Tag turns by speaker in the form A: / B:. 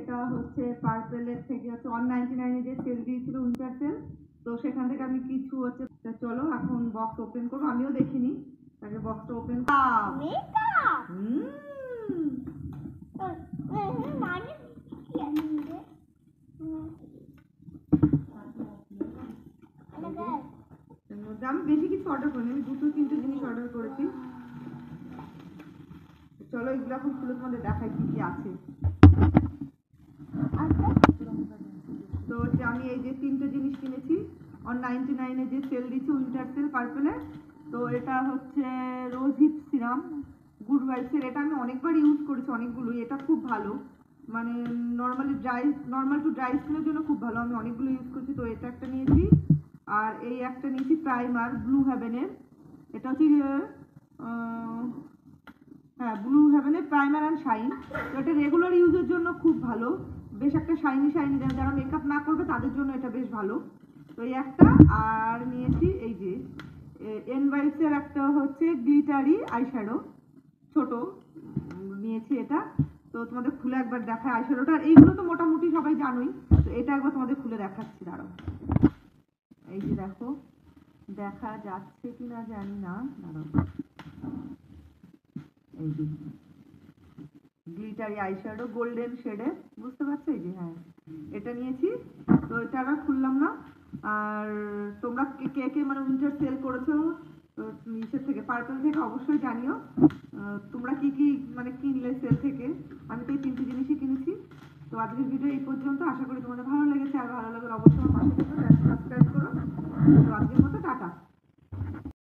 A: এটা হচ্ছে পার্পেলের থেকে হচ্ছে 199 যে সেল দিয়েছিল উইন্টার সেল, তো সেখান থেকে আমি কিছু হচ্ছে, চলো এখন বক্স ওপেন করবো, আমিও দেখিনি আগে বক্সটা ওপেন। আমি বেশি কিছু অর্ডার করিনি, আমি 2-3টে জিনিস অর্ডার করেছি। চলো এগুলো এখন খুলে তোমাদের দেখাই কি কি আছে। তো হচ্ছে আমি এই যে 3টে জিনিস কিনেছি 199 যে সেল দিচ্ছে উইন্টার সেল পার্পেলে। তো এটা হচ্ছে রোজ হিপ সিরাম গুড ভাইবসের, এটা আমি অনেকবার ইউজ করেছি, অনেকগুলোই, এটা খুব ভালো, মানে নর্মাল টু ড্রাই স্কিনের জন্য খুব ভালো, আমি অনেকগুলো ইউজ করছি। তো এটা একটা নিয়েছি, আর এই একটা নিয়েছি প্রাইমার ব্লু হেভেনের, এটা হচ্ছে হ্যাঁ ব্লু হেভেনের প্রাইমার অ্যান্ড শাইন। তো এটা রেগুলার ইউজের জন্য খুব ভালো, বেশ একটা শাইনি যারা মেকআপ না করবে তাদের জন্য এটা বেশ ভালো। তো এই একটা, আর নিয়েছি এই যে এনভাইসের একটা হচ্ছে গ্লিটারি আইশ্যাডো ছোট নিয়েছি এটা। তো তোমাদের খুলে একবার দেখায় আইশ্যাডোটা, আর এইগুলো তো মোটামুটি সবাই জানোই, তো এটা একবার তোমাদের খুলে দেখাচ্ছি, দাঁড়াও। এই যে দেখো, দেখা যাচ্ছে কিনা জানি না, দাঁড়াও, এই যে গ্লিটারি আইশ্যাডো গোল্ডেন শেডে, বুঝতে পারছো, এই যে হ্যাঁ এটা নিয়েছি। তো এটা আর খুললাম না। আর তোমরা কে কে মানে উইন্টার সেল করেছো নিচের থেকে পার্পল থেকে অবশ্যই জানিও, তোমরা কি কি মানে কিনলে সেল থেকে। আমি তো এই 3টে জিনিসই কিনেছি। তো আজকের ভিডিও এই পর্যন্ত, আশা করি তোমাদের ভালো লেগেছে, আর ভালো লাগলে অবশ্যই আমার পাশে থেকো, সাবস্ক্রাইব করো। তো আজকের মতো টাটা।